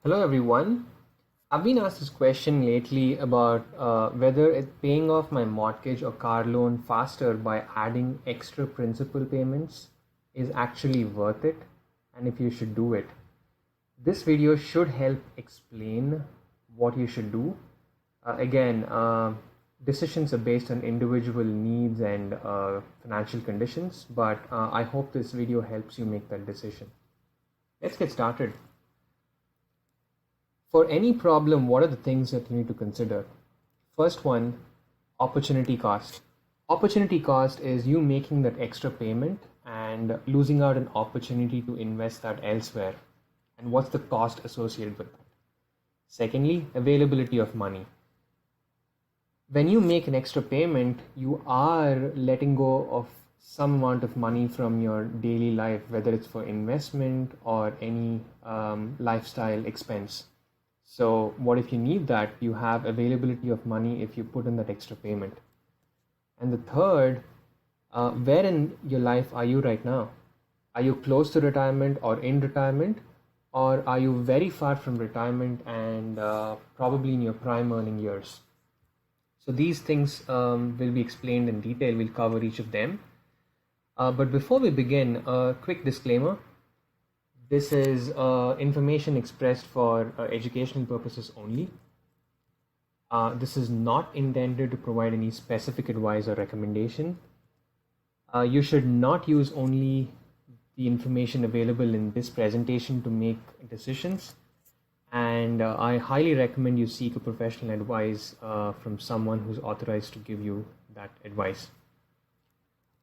Hello everyone. I've been asked this question lately about whether paying off my mortgage or car loan faster by adding extra principal payments is actually worth it and if you should do it. This video should help explain what you should do. Again, decisions are based on individual needs and financial conditions, but I hope this video helps you make that decision. Let's get started. For any problem, what are the things that you need to consider? First one, opportunity cost. Opportunity cost is you making that extra payment and losing out an opportunity to invest that elsewhere. And what's the cost associated with that? Secondly, availability of money. When you make an extra payment, you are letting go of some amount of money from your daily life, whether it's for investment or any lifestyle expense. So what if you need that? You have availability of money if you put in that extra payment. And the third, where in your life are you right now? Are you close to retirement or in retirement? Or are you very far from retirement and probably in your prime earning years? So these things will be explained in detail. We'll cover each of them. But before we begin, a quick disclaimer. This is information expressed for educational purposes only. This is not intended to provide any specific advice or recommendation. You should not use only the information available in this presentation to make decisions. And I highly recommend you seek a professional advice from someone who's authorized to give you that advice.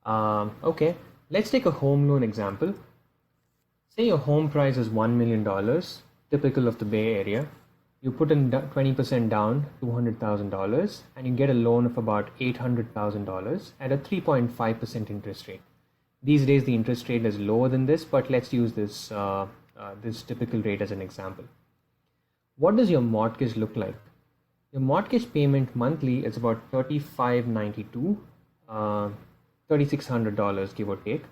Okay, let's take a home loan example. Say your home price is $1 million, typical of the Bay Area. You put in 20% down, $200,000, and you get a loan of about $800,000 at a 3.5% interest rate. These days, the interest rate is lower than this, but let's use this typical rate as an example. What does your mortgage look like? Your mortgage payment monthly is about $3,592, $3,600 give or take.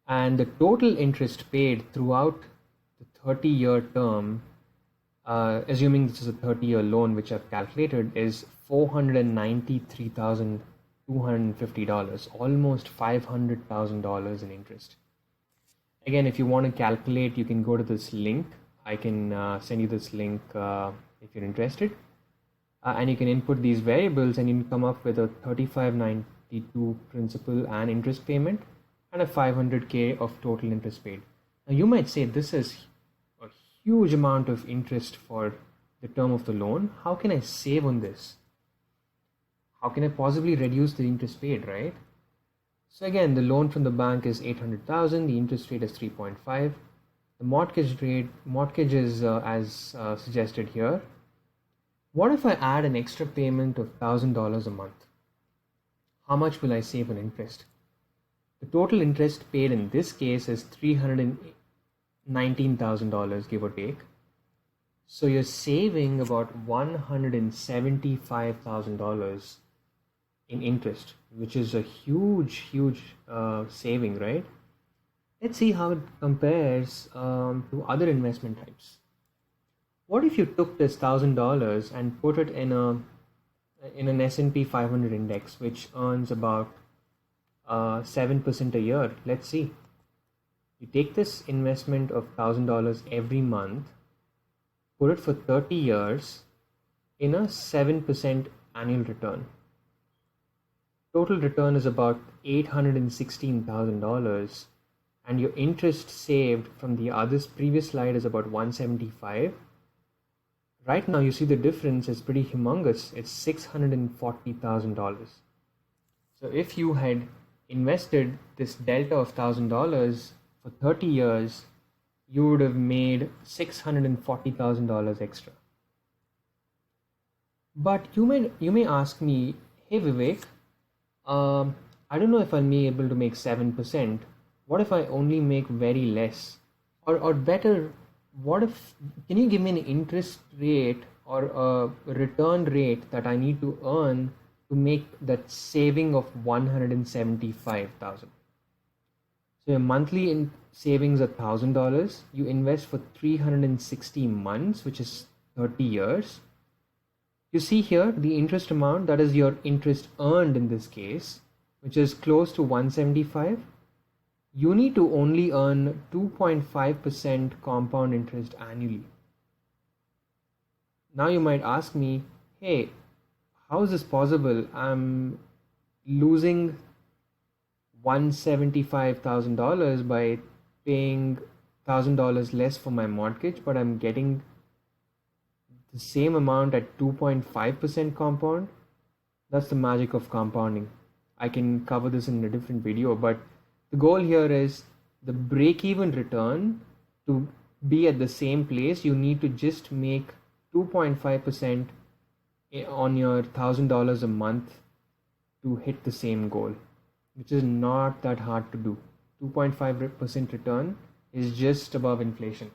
And the total interest paid throughout the 30-year term, assuming this is a 30-year loan, which I've calculated, is $493,250, almost $500,000 in interest. Again, if you want to calculate, you can go to this link. I can send you this link if you're interested. And you can input these variables and you can come up with a $3,592 principal and interest payment and a $500K of total interest paid. Now you might say this is a huge amount of interest for the term of the loan. How can I save on this? How can I possibly reduce the interest paid, right? So again, the loan from the bank is $800,000, the interest rate is 3.5. The mortgage is as suggested here. What if I add an extra payment of $1,000 a month? How much will I save on interest? The total interest paid in this case is $319,000, give or take. So you're saving about $175,000 in interest, which is a huge saving, right? Let's see how it compares to other investment types. What if you took this $1,000 and put it in an S&P 500 index, which earns about 7% a year? Let's see. You take this investment of $1,000 every month, put it for 30 years in a 7% annual return. Total return is about $816,000, and your interest saved from the previous slide is about $175. Right now, you see the difference is pretty humongous. It's $640,000. So if you had invested this delta of $1,000 for 30 years, you would have made $640,000 extra. But you may ask me, hey Vivek, I don't know if I'll be able to make 7%. What if I only make very less? Or better, can you give me an interest rate or a return rate that I need to earn to make that saving of $175,000? So your monthly savings are $1,000. You invest for 360 months, which is 30 years. You see here the interest amount, that is your interest earned in this case, which is close to 175. You need to only earn 2.5% compound interest annually. Now you might ask me, hey, how is this possible? I'm losing $175,000 by paying $1,000 less for my mortgage, but I'm getting the same amount at 2.5% compound. That's the magic of compounding. I can cover this in a different video, but the goal here is the break-even return. To be at the same place, you need to just make 2.5% on your $1,000 a month to hit the same goal, which is not that hard to do. 2.5% return is just above inflation.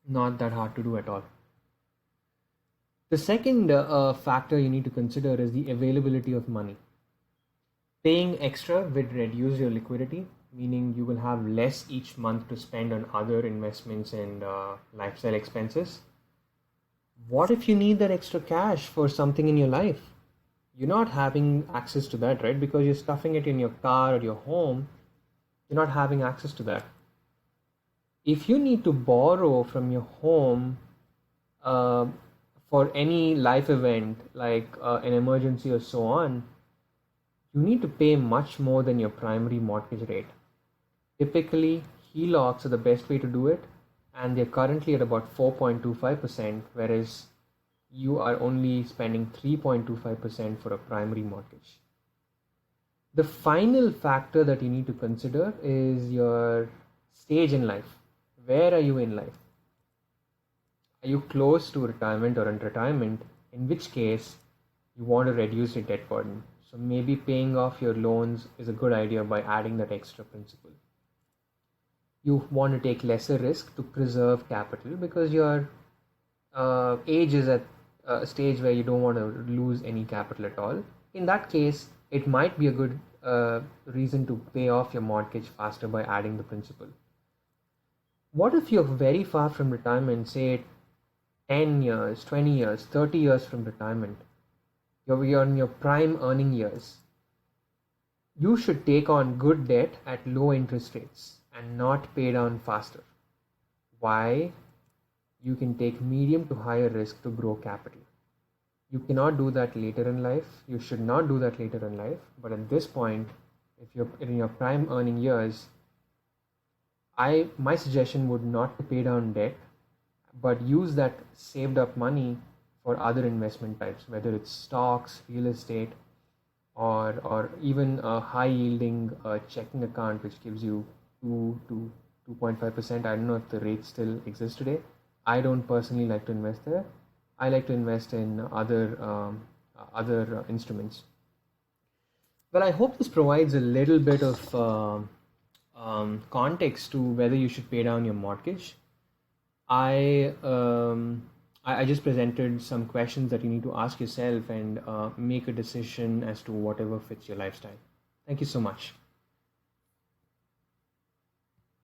Not that hard to do at all. The second factor you need to consider is the availability of money. Paying extra will reduce your liquidity, meaning you will have less each month to spend on other investments and lifestyle expenses. What if you need that extra cash for something in your life? You're not having access to that, right? Because you're stuffing it in your car or your home, you're not having access to that. If you need to borrow from your home for any life event like an emergency or so on, you need to pay much more than your primary mortgage rate. Typically, HELOCs are the best way to do it, and they're currently at about 4.25%, whereas you are only spending 3.25% for a primary mortgage. The final factor that you need to consider is your stage in life. Where are you in life? Are you close to retirement or in retirement? In which case, you want to reduce your debt burden. So maybe paying off your loans is a good idea by adding that extra principal. You want to take lesser risk to preserve capital because your age is at a stage where you don't want to lose any capital at all. In that case, it might be a good reason to pay off your mortgage faster by adding the principal. What if you're very far from retirement, say 10 years, 20 years, 30 years from retirement? You're in your prime earning years. You should take on good debt at low interest rates and not pay down faster. Why? You can take medium to higher risk to grow capital. You cannot do that later in life. You should not do that later in life. But at this point, if you're in your prime earning years, my suggestion would not to pay down debt, but use that saved up money for other investment types, whether it's stocks, real estate, or even a high yielding checking account which gives you 2 to 2.5%. I don't know if the rate still exists today. I don't personally like to invest there. I like to invest in other instruments. Well, I hope this provides a little bit of context to whether you should pay down your mortgage. I just presented some questions that you need to ask yourself and make a decision as to whatever fits your lifestyle. Thank you so much.